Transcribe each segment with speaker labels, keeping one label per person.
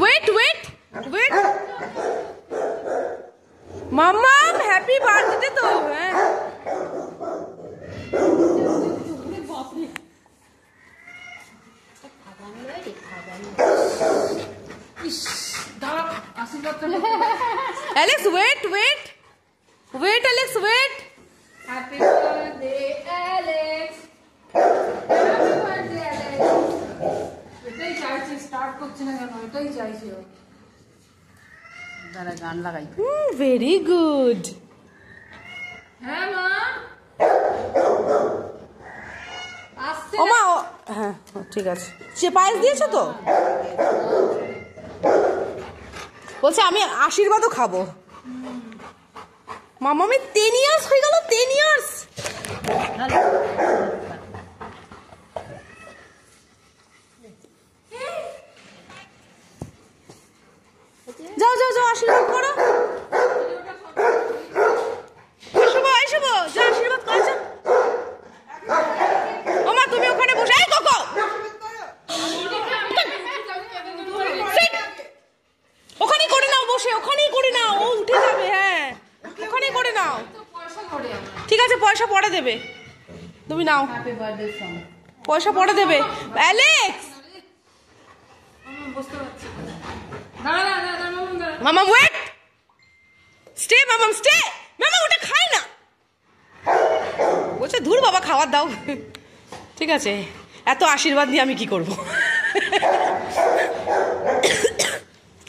Speaker 1: Wait wait wait মাম্মাম happy birthday তো। হ্যাঁ Alex, wait, wait. Wait, Alex, wait.
Speaker 2: Happy birthday, Alex. Happy birthday, Alex. এটাই চাইছি, start করছি না কেন? এটাই চাইছি ও। দাঁড়া গান লাগাই।
Speaker 1: Very good.
Speaker 2: হ্যাঁ মা। আসছে।
Speaker 1: ও মা, হ্যাঁ ঠিক আছে। সে পায়েস দিয়েছো তো? বলছে আমি আশীর্বাদও খাবো। মামামি 10 ইয়ার্স হয়ে গেল, 10 ইয়ার্স। যাও যাও যাও আশীর্বাদ করো। এসবো এসবো, যাও আশীর্বাদ করো। ও মা তুমি ওখানে বসে, এই কোকো ওখানেই করে নাও, বসে ওখানেই করে নাও, ও উঠে যাবে। হ্যাঁ ওখানেই করে নাও। ঠিক আছে পয়সা পরে দেবে, তুমি নাও। পয়সা পরে দেবে। অ্যালেক্স মামা ওয়েট, স্টে মামাম স্টে। মামা ওটা খায় না, বলছে ধুর বাবা খাবার দাও। ঠিক আছে, এত আশীর্বাদ নিয়ে আমি কি করব?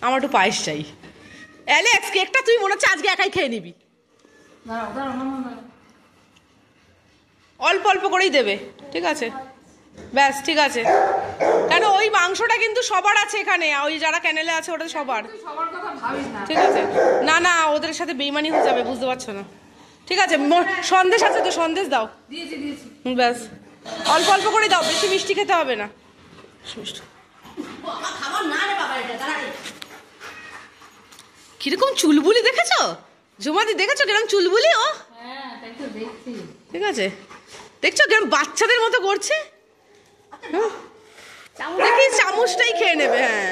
Speaker 1: আমার একটু পায়েস চাই। অ্যালেক্স কেকটা তুই মনে হচ্ছে আজকে একাই খেয়ে নিবি। অল্প অল্প করেই দেবে, ঠিক আছে ব্যাস ঠিক আছে। কেন ওই মাংসটা কিন্তু সবার আছে এখানে, ওই যারা ক্যানেলে আছে ওটা সবার। ঠিক আছে, না না ওদের সাথে বেইমানি হয়ে যাবে, বুঝতে পারছো না। ঠিক আছে সন্দেশ আছে তো, সন্দেশ দাও। ব্যাস অল্প অল্প করে দাও, বেশি মিষ্টি খেতে হবে না। কিরকম চুলবুলি দেখেছো জুমাদি, দেখেছো কিরকম চুলবুলি ও? ঠিক আছে দেখছো কিরকম বাচ্চাদের মতো করছে। দেখি চামচটাই খেয়ে নেবে। হ্যাঁ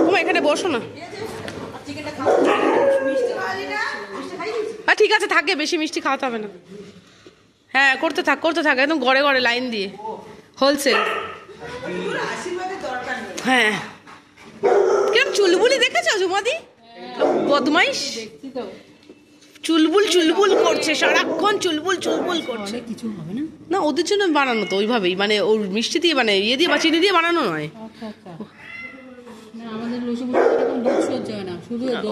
Speaker 1: তুমি এখানে বসো না। হ্যাঁ ঠিক আছে থাকে, বেশি মিষ্টি খাওয়াতে হবে না। হ্যাঁ করতে থাক করতে থাক, একদম গড়ে গড়ে লাইন দিয়ে হোলসেল। হ্যাঁ কিরম চুলবুলি দেখেছো জুমাদি, বদমাইশ চুলবুল চুলবুল করছে সারাক্ষণ, চুলবুল চুলবুল করছে। কিছু হবে না, না ওদের জন্য বানানো তো ওইভাবেই, মানে ওর মিষ্টি দিয়ে মানে ইয়ে দিয়ে বা চিনি দিয়ে বানানো নয়।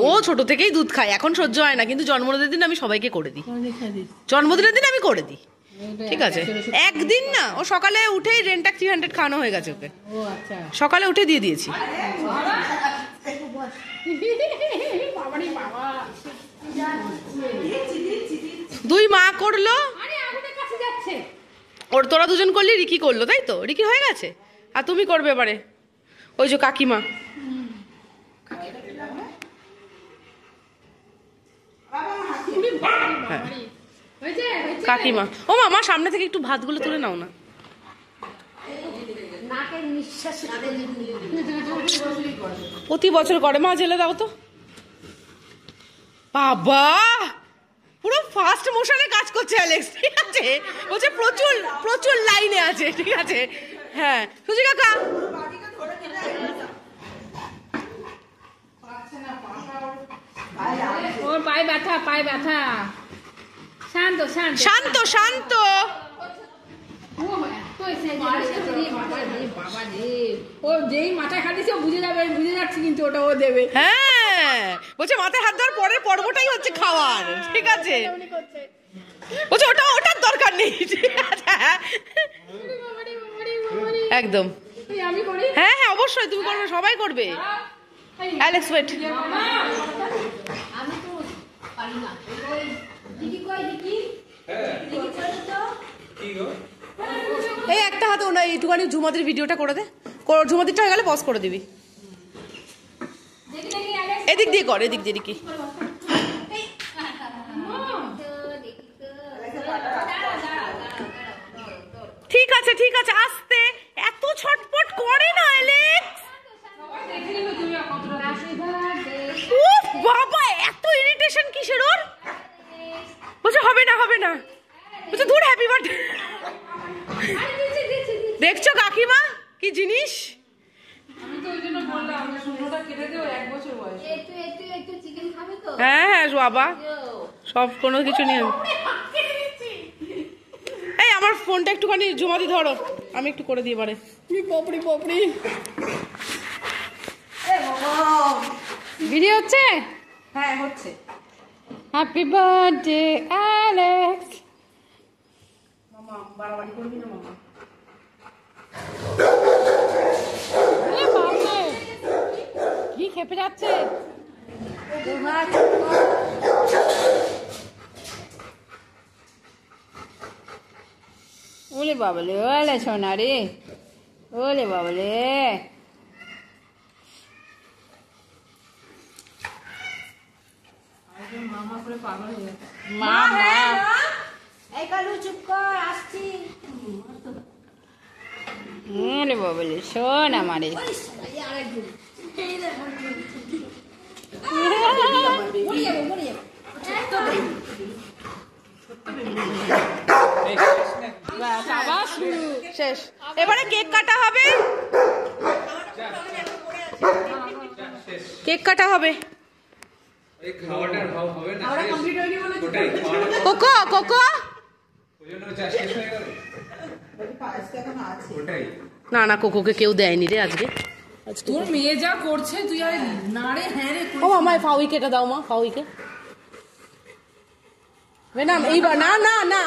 Speaker 1: ও ছোট থেকেই দুধ খায়, এখন সহ্য হয় না, কিন্তু জন্মদিনের দিন আমি সবাইকে করে দিই। জন্মদিনের দিন আমি করে দিই, ঠিক আছে একদিন না, ও সকালে উঠেই রেন্টাক 300 খাওয়ানো হয়ে গেছে ওকে, সকালে উঠে দিয়ে দিয়েছি। দুই মা করলো, ওর তোরা দুজন করলি, রিকি করলো, তাই তো রিকি হয়ে গেছে। আর তুমি করবে এবারে, ওই যে কাকিমা। কাকিমা ও মামা সামনে থেকে একটু ভাতগুলো তুলে নাও না। প্রতি বছর করে মা, জেলে দাও তো। বাবা পুরো ফাস্ট মোশনে কাজ করছে অ্যালেক্স, ঠিক আছে বলছে প্রচুর প্রচুর লাইনে আছে, ঠিক আছে। হ্যাঁ সুজি কাকা
Speaker 2: ওর পায়ে ব্যথা, পায়ে ব্যথা। শান্ত শান্ত
Speaker 1: শান্ত শান্ত।
Speaker 2: ও যেই মাথায় খাটিছে বুঝে যাবে, বুঝে যাচ্ছে কিন্তু ওটা ও দেবে।
Speaker 1: হ্যাঁ বলছে মাথায় হাত দেওয়ার পরের পর্বটাই হচ্ছে খাওয়ার, ঠিক আছে বলছে ওটা ওটার দরকার নেই, ঠিক আছে একদম। হ্যাঁ হ্যাঁ অবশ্যই তুমি করবে, সবাই করবে। অ্যালেক্স ওয়েট, এই একটা হাতে ওনা একটুখানি ঝুমাদির ভিডিওটা করে দে, ঝুমাদিরটা হয়ে গেলে পজ করে দিবি। এদিক দিয়ে কর, এদিক দিয়ে কি ঠিক আছে, আস্তে, এত ছটপট করে না অ্যালেক্স। উফ বাবা, এত ইরিটেশন কিসের ওর? বলছে হবে না হবে না, বলছে দূর, হ্যাপি বার্থডে। দেখছো কাকিমা কি জিনিস?
Speaker 2: আমি তো ওই জন্য বললাম শূন্যটা কেটে দিও, 1 বছর বয়স।
Speaker 3: একটু চিকেন খাবে তো?
Speaker 1: হ্যাঁ হ্যাঁ বাবা, সব কোনো কিছু নিয়ে। এই আমার ফোনটা একটুখানি জমাদি ধরো, আমি একটু করে দিই এবারে। পপড়ি পপড়ি
Speaker 2: ভিডিও হচ্ছে?
Speaker 1: হ্যাঁ হচ্ছে।
Speaker 2: Happy birthday Alex.
Speaker 1: মামা বাড়াবাড়ি করবি না মামা।
Speaker 2: কি খেপে যাচ্ছে? ওলে বাবলে, ওলে সোনা রে, ওলে বাবলে। মামা করে পাগল হয়ে যাচ্ছে। মামা
Speaker 3: এই কালু চুপ কর, আসছি।
Speaker 2: ওলে বাবলে, সোনা মারে।
Speaker 3: আরেকদিন
Speaker 2: আবার শুরু।
Speaker 1: শেষ, এবারে কেক কাটা হবে। কেক কাটা হবে।
Speaker 4: এই খাওয়াটার ভাব হবে না, ওটাই খাওয়াটা
Speaker 1: কোকো কোকো,
Speaker 4: ওই জন্য চা শেষ হয়ে গেল। ওটাই
Speaker 1: না না কোকোকে কেউ দেয়নি রে আজকে।
Speaker 2: তোর মেয়ে যা করছে তুই আর না রে, হ্যাঁ রে।
Speaker 1: ও মামা ফাউইকে এটা দাও, মা ফাউইকে। না এইবার না না না,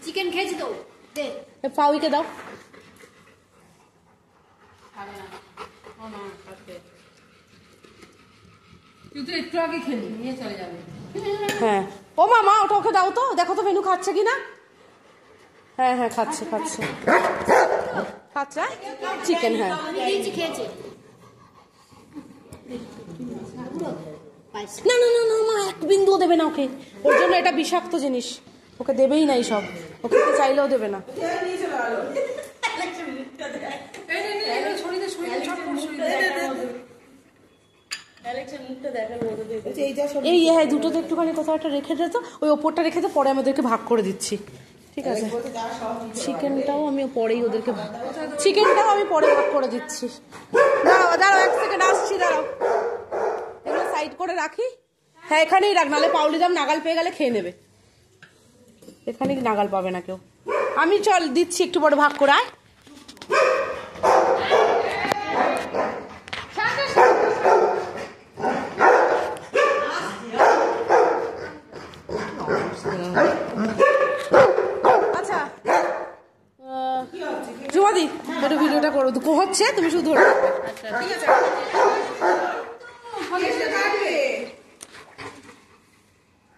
Speaker 3: চিকেন খেয়েছি তো, দে।
Speaker 1: ফাউইকে দাও।
Speaker 2: তুই তো একটু আগে খেলি, নিয়ে চলে যাবে।
Speaker 1: হ্যাঁ ও মামা ওটা ওকে দাও তো, দেখো তো ভেনু খাচ্ছে কিনা। হ্যাঁ হ্যাঁ খাচ্ছে খাচ্ছে খাচ্ছে চিকেন। হ্যাঁ
Speaker 3: আমি দিয়েছি, খেয়েছি।
Speaker 1: না না না না মা, এক বিন্দুও দেবে না ওকে, ওর জন্য এটা বিষাক্ত জিনিস, ওকে দেবেই না এইসব, ওকে খেতে চাইলেও দেবে না। এই হ্যাঁ দুটোতে একটুখানি কোথাও একটা রেখে দে তো, ওই ওপরটা রেখে দে, পরে আমাদেরকে ভাগ করে দিচ্ছি, ঠিক আছে? চিকেনটাও আমি পরেই ওদেরকে চিকেনটাও আমি পরে ভাগ করে দিচ্ছি। দাঁড়াও দাঁড়াও, 1 সেকেন্ড আসছি, দাঁড়াও। এগুলো সাইড করে রাখি। হ্যাঁ এখানেই রাখ, নাহলে পাউলিদাম নাগাল পেয়ে গেলে খেয়ে নেবে। এখানে নাগাল পাবে না কেউ। আমি চল দিচ্ছি, একটু পরে ভাগ করে আয়। আচ্ছা জুমাদি একটু ভিডিওটা করো, হচ্ছে তুমি শুধু ধরে রাখবে। ঠিক আছে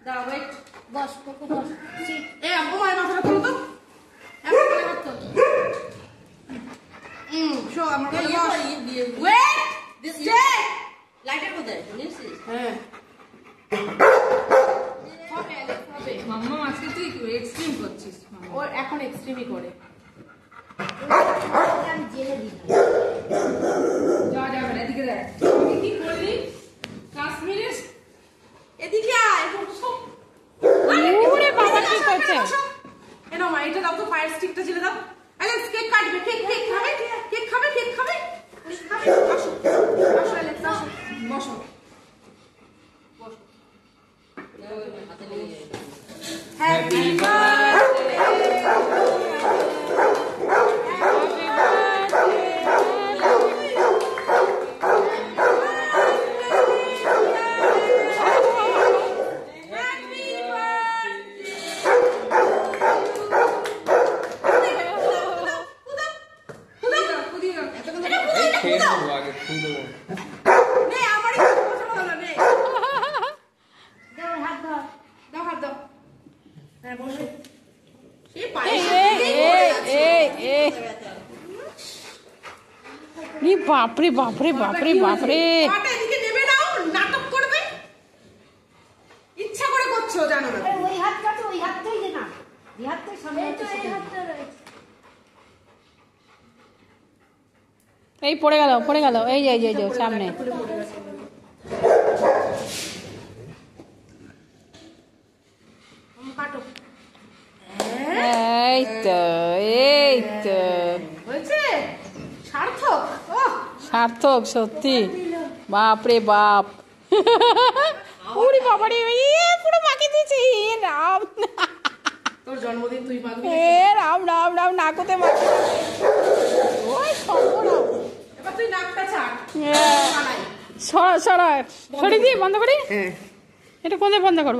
Speaker 1: দাও, ওয়েট।
Speaker 3: বস কোকো বস।
Speaker 1: এই আব্বু মায়ের মাথাটা খোলো তো, এমন করে হাত তো। শো আমার কাছে বস। Wait stay.
Speaker 3: লাইটার কোথায় নিয়েছিস?
Speaker 1: হ্যাঁ
Speaker 2: মাম্মা আজকে তুই এক্সট্রিম করছিস।
Speaker 1: ও এখন এক্সট্রিমই করে।
Speaker 3: আমি জেলে দিই।
Speaker 2: যা যাবে না, এদিকে দেখ তুই কি করলি কাশ্মীরে।
Speaker 1: এদিকে আয়।
Speaker 2: ওরে বাবা কি করছে?
Speaker 1: এ নাও মা, এটা দাও তো, ফায়ার স্টিকটা জ্বেলে দাও। অ্যালেক্স কেক কাটবে, কেক কেক খাবে, কেক খাবে, কেক খাবে, কেক খাবে। আসো আসো অ্যালেক্স, আসো বসো বসো। Happy birthday.
Speaker 4: এই খেয়ে নেবো আগে, ফুল দেবো।
Speaker 1: নে আমারই হাত পছন্দ হলো, নে
Speaker 3: দাও হাত ধর।
Speaker 1: দাও হাত দাও। হ্যাঁ বসো। এই
Speaker 2: এই
Speaker 1: পায়ে
Speaker 2: বাপরে বাপরে বাপরে বাপরে।
Speaker 1: পাটা এদিকে নেবে নাও, নাটক করবে, ইচ্ছা করে করছো জানো না।
Speaker 3: আরে ওই হাত কাটো, ওই হাতটাই দে না। এই হাত থেকে সামনে হচ্ছে সেটা
Speaker 2: এই পড়ে গেল এই যে সামনে
Speaker 1: কাটো
Speaker 2: এই তো
Speaker 1: হয়েছে সার্থক
Speaker 2: সার্থক সত্যি বাপ রে বাপ ওরে বাবারে পুরো মাকে দিয়েছে রাম
Speaker 1: তোর জন্মদিন তুই পাবি
Speaker 2: রাম রাম রাম নাকতে মাকে ওই সর্বনাশ
Speaker 1: এবার তুই নাকটা ছাড়
Speaker 2: সরা সরা সরি দিয়ে বন্ধ করি
Speaker 1: হ্যাঁ
Speaker 2: এটা কোন দিয়ে বন্ধ করবো